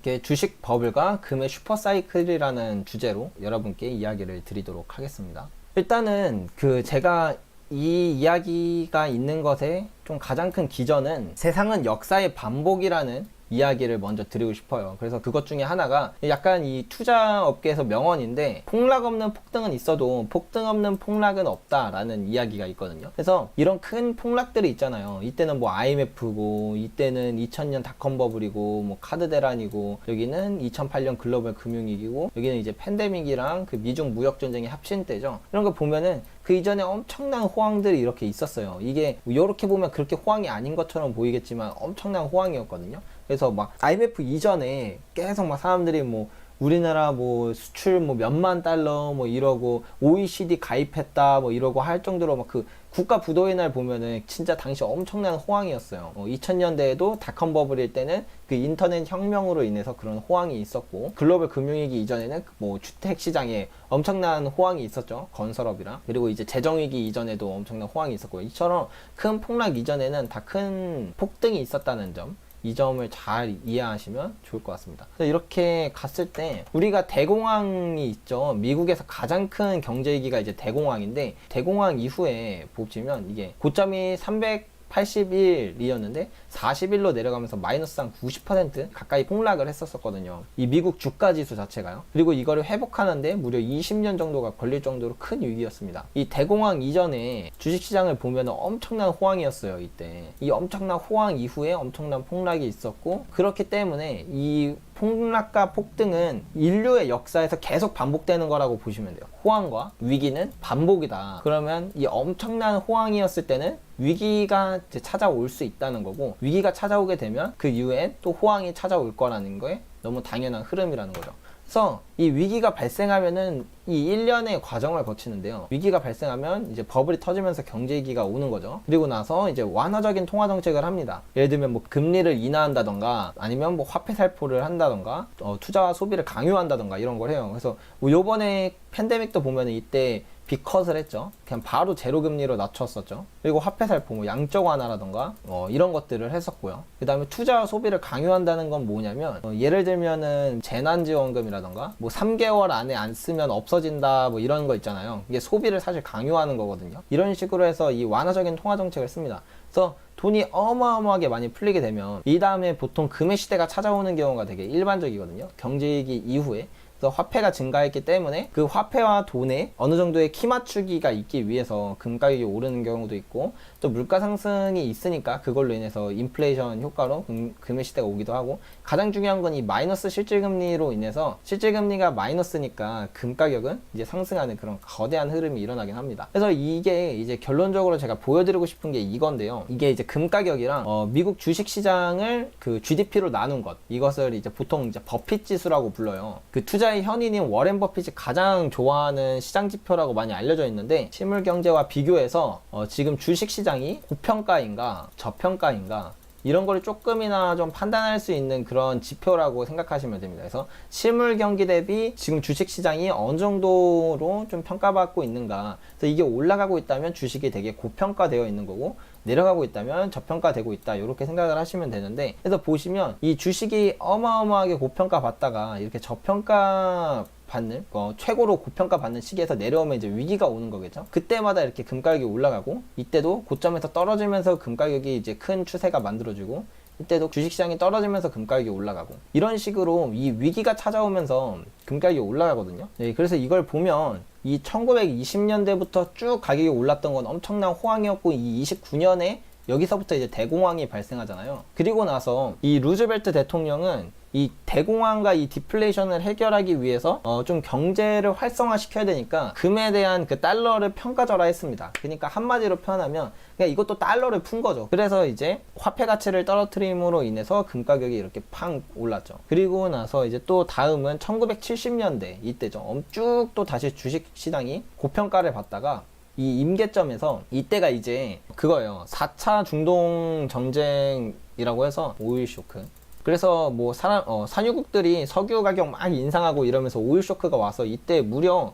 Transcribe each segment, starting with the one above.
이렇게 주식 버블과 금의 슈퍼사이클이라는 주제로 여러분께 이야기를 드리도록 하겠습니다. 일단은 제가 이 이야기가 있는 것에 좀 가장 큰 기전은 세상은 역사의 반복이라는 이야기를 먼저 드리고 싶어요. 그래서 그것 중에 하나가 약간 이 투자 업계에서 명언인데, 폭락 없는 폭등은 있어도 폭등 없는 폭락은 없다라는 이야기가 있거든요. 그래서 이런 큰 폭락들이 있잖아요. 이때는 뭐 IMF고, 이때는 2000년 닷컴 버블이고, 뭐 카드 대란이고, 여기는 2008년 글로벌 금융위기고, 여기는 이제 팬데믹이랑 그 미중 무역 전쟁이 합친 때죠. 이런 거 보면은 그 이전에 엄청난 호황들이 이렇게 있었어요. 이게 이렇게 보면 그렇게 호황이 아닌 것처럼 보이겠지만 엄청난 호황이었거든요. 그래서 막 IMF 이전에 계속 막 사람들이 뭐 우리나라 뭐 수출 뭐 몇만 달러 뭐 이러고 OECD 가입했다 뭐 이러고 할 정도로 막 그 국가 부도의 날 보면은 진짜 당시 엄청난 호황이었어요. 2000년대에도 닷컴 버블일 때는 그 인터넷 혁명으로 인해서 그런 호황이 있었고, 글로벌 금융위기 이전에는 뭐 주택 시장에 엄청난 호황이 있었죠. 건설업이랑. 그리고 이제 재정위기 이전에도 엄청난 호황이 있었고, 이처럼 큰 폭락 이전에는 다 큰 폭등이 있었다는 점, 이 점을 잘 이해하시면 좋을 것 같습니다. 그래서 이렇게 갔을 때 우리가 대공황이 있죠. 미국에서 가장 큰 경제위기가 이제 대공황인데, 대공황 이후에 보시면 이게 고점이 381이었는데 41로 내려가면서 마이너스 한 90% 가까이 폭락을 했었거든요. 이 미국 주가 지수 자체가요. 그리고 이거를 회복하는데 무려 20년 정도가 걸릴 정도로 큰 위기였습니다. 이 대공황 이전에 주식시장을 보면 엄청난 호황이었어요. 이때 이 엄청난 호황 이후에 엄청난 폭락이 있었고, 그렇기 때문에 이 폭락과 폭등은 인류의 역사에서 계속 반복되는 거라고 보시면 돼요. 호황과 위기는 반복이다. 그러면 이 엄청난 호황이었을 때는 위기가 이제 찾아올 수 있다는 거고, 위기가 찾아오게 되면 그 이후엔 또 호황이 찾아올 거라는 거에 너무 당연한 흐름이라는 거죠. 그래서 이 위기가 발생하면은 이 1년의 과정을 거치는데요. 위기가 발생하면 이제 버블이 터지면서 경제위기가 오는 거죠. 그리고 나서 이제 완화적인 통화 정책을 합니다. 예를 들면 뭐 금리를 인하한다던가, 아니면 뭐 화폐 살포를 한다던가, 투자와 소비를 강요한다던가 이런 걸 해요. 그래서 뭐 요번에 팬데믹도 보면은 이때 빅컷을 했죠. 그냥 바로 제로 금리로 낮췄었죠. 그리고 화폐 살포, 뭐 양적 완화라던가 이런 것들을 했었고요. 그 다음에 투자와 소비를 강요한다는 건 뭐냐면, 예를 들면은 재난지원금이라던가 뭐 3개월 안에 안 쓰면 없어진다 뭐 이런 거 있잖아요. 이게 소비를 사실 강요하는 거거든요. 이런 식으로 해서 이 완화적인 통화 정책을 씁니다. 그래서 돈이 어마어마하게 많이 풀리게 되면 이 다음에 보통 금의 시대가 찾아오는 경우가 되게 일반적이거든요. 경제위기 이후에. 화폐가 증가했기 때문에 그 화폐와 돈에 어느 정도의 키 맞추기가 있기 위해서 금 가격이 오르는 경우도 있고, 또 물가 상승이 있으니까 그걸로 인해서 인플레이션 효과로 금의 시대가 오기도 하고, 가장 중요한 건 이 마이너스 실질금리로 인해서 실질금리가 마이너스니까 금 가격은 이제 상승하는 그런 거대한 흐름이 일어나긴 합니다. 그래서 이게 이제 결론적으로 제가 보여드리고 싶은 게 이건데요. 이게 이제 금 가격이랑 미국 주식 시장을 그 GDP로 나눈 것, 이것을 이제 보통 이제 버핏 지수라고 불러요. 그 투자의 현인인 워렌 버핏이 가장 좋아하는 시장 지표라고 많이 알려져 있는데, 실물 경제와 비교해서 지금 주식 시장이 고평가인가 저평가인가 이런 걸 조금이나 좀 판단할 수 있는 그런 지표라고 생각하시면 됩니다. 그래서 실물 경기 대비 지금 주식 시장이 어느 정도로 좀 평가받고 있는가, 그래서 이게 올라가고 있다면 주식이 되게 고평가되어 있는 거고, 내려가고 있다면 저평가되고 있다, 이렇게 생각을 하시면 되는데, 그래서 보시면 이 주식이 어마어마하게 고평가 받다가 이렇게 저평가 받는 최고로 고평가 받는 시기에서 내려오면 이제 위기가 오는 거겠죠. 그때마다 이렇게 금 가격이 올라가고, 이때도 고점에서 떨어지면서 금 가격이 이제 큰 추세가 만들어지고, 이때도 주식시장이 떨어지면서 금 가격이 올라가고, 이런 식으로 이 위기가 찾아오면서 금 가격이 올라가거든요. 네, 그래서 이걸 보면 이 1920년대부터 쭉 가격이 올랐던 건 엄청난 호황이었고, 이 29년에 여기서부터 이제 대공황이 발생하잖아요. 그리고 나서 이 루즈벨트 대통령은 이 대공황과 이 디플레이션을 해결하기 위해서 좀 경제를 활성화 시켜야 되니까 금에 대한 그 달러를 평가절하했습니다. 그러니까 한마디로 표현하면 그냥 이것도 달러를 푼 거죠. 그래서 이제 화폐 가치를 떨어뜨림으로 인해서 금 가격이 이렇게 팡 올랐죠. 그리고 나서 이제 또 다음은 1970년대 이때죠. 쭉 또 다시 주식 시장이 고평가를 받다가 이 임계점에서, 이때가 이제 그거예요. 4차 중동 전쟁이라고 해서 오일 쇼크, 그래서 뭐 산유국들이 석유 가격 막 인상하고 이러면서 오일 쇼크가 와서 이때 무려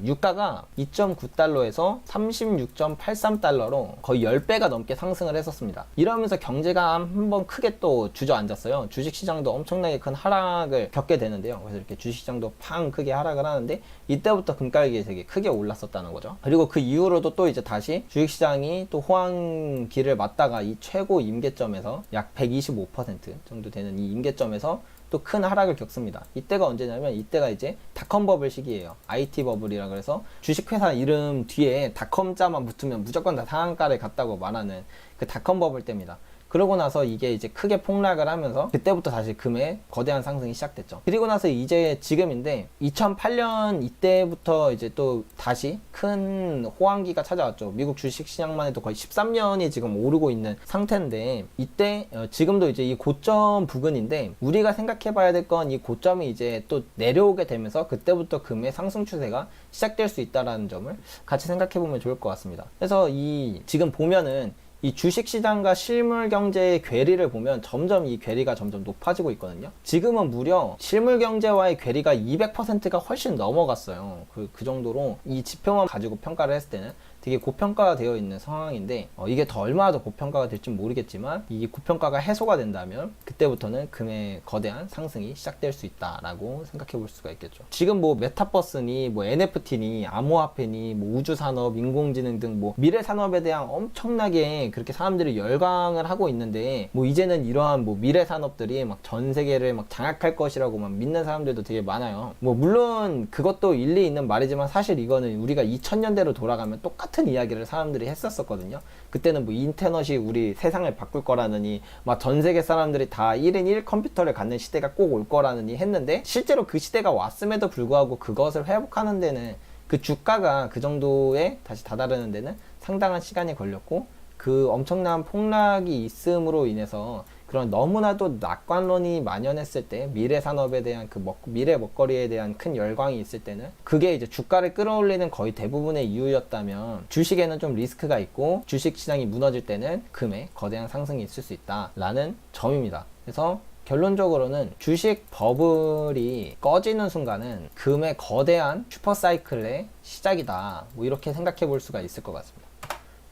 유가가 2.9달러에서 36.83달러로 거의 10배가 넘게 상승을 했었습니다. 이러면서 경제가 한번 크게 또 주저앉았어요. 주식시장도 엄청나게 큰 하락을 겪게 되는데요. 그래서 이렇게 주식시장도 팡 크게 하락을 하는데 이때부터 금가격이 되게 크게 올랐었다는 거죠. 그리고 그 이후로도 또 이제 다시 주식시장이 또 호황기를 맞다가 이 최고 임계점에서 약 125% 정도 되는 이 임계점에서 또 큰 하락을 겪습니다. 이때가 언제냐면 이때가 이제 닷컴 버블 시기예요. IT 버블이라 그래서 주식회사 이름 뒤에 닷컴자만 붙으면 무조건 다 상한가를 갔다고 말하는 그 닷컴 버블 때입니다. 그러고 나서 이게 이제 크게 폭락을 하면서 그때부터 다시 금의 거대한 상승이 시작됐죠. 그리고 나서 이제 지금인데 2008년 이때부터 이제 또 다시 큰 호황기가 찾아왔죠. 미국 주식시장만 해도 거의 13년이 지금 오르고 있는 상태인데 이때 지금도 이제 이 고점 부근인데 우리가 생각해 봐야 될 건 이 고점이 이제 또 내려오게 되면서 그때부터 금의 상승 추세가 시작될 수 있다는 점을 같이 생각해 보면 좋을 것 같습니다. 그래서 지금 보면은 이 주식시장과 실물경제의 괴리를 보면 점점 이 괴리가 점점 높아지고 있거든요. 지금은 무려 실물경제와의 괴리가 200%가 훨씬 넘어갔어요. 그 정도로 이 지표만 가지고 평가를 했을 때는 되게 고평가가 되어 있는 상황인데 이게 더 얼마나 더 고평가가 될지 모르겠지만 이 고평가가 해소가 된다면 그때부터는 금의 거대한 상승이 시작될 수 있다라고 생각해 볼 수가 있겠죠. 지금 뭐 메타버스니 뭐 NFT니 암호화폐니 뭐 우주산업, 인공지능 등 뭐 미래산업에 대한 엄청나게 그렇게 사람들이 열광을 하고 있는데 뭐 이제는 이러한 뭐 미래산업들이 막 전 세계를 막 장악할 것이라고 막 믿는 사람들도 되게 많아요. 뭐 물론 그것도 일리 있는 말이지만 사실 이거는 우리가 2000년대로 돌아가면 똑같은 이야기를 사람들이 했었거든요. 그때는 뭐 인터넷이 우리 세상을 바꿀 거라느니 막 전 세계 사람들이 다 1인 1 컴퓨터를 갖는 시대가 꼭 올 거라느니 했는데 실제로 그 시대가 왔음에도 불구하고 그것을 회복하는 데는 그 주가가 그 정도에 다시 다다르는 데는 상당한 시간이 걸렸고 그 엄청난 폭락이 있음으로 인해서 그런 너무나도 낙관론이 만연했을 때 미래 산업에 대한 미래 먹거리에 대한 큰 열광이 있을 때는 그게 이제 주가를 끌어올리는 거의 대부분의 이유였다면 주식에는 좀 리스크가 있고 주식 시장이 무너질 때는 금의 거대한 상승이 있을 수 있다라는 점입니다. 그래서 결론적으로는 주식 버블이 꺼지는 순간은 금의 거대한 슈퍼사이클의 시작이다. 뭐 이렇게 생각해 볼 수가 있을 것 같습니다.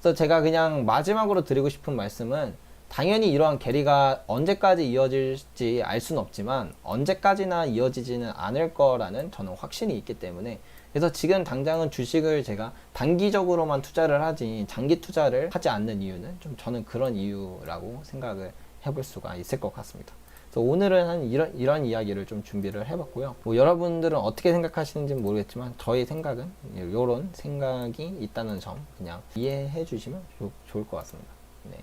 그래서 제가 그냥 마지막으로 드리고 싶은 말씀은 당연히 이러한 괴리가 언제까지 이어질지 알 수는 없지만 언제까지나 이어지지는 않을 거라는 저는 확신이 있기 때문에 그래서 지금 당장은 주식을 제가 단기적으로만 투자를 하지 장기 투자를 하지 않는 이유는 좀 저는 그런 이유라고 생각을 해볼 수가 있을 것 같습니다. 그래서 오늘은 한 이런 이야기를 좀 준비를 해봤고요. 뭐 여러분들은 어떻게 생각하시는지 모르겠지만 저의 생각은 이런 생각이 있다는 점 그냥 이해해 주시면 좋을 것 같습니다. 네.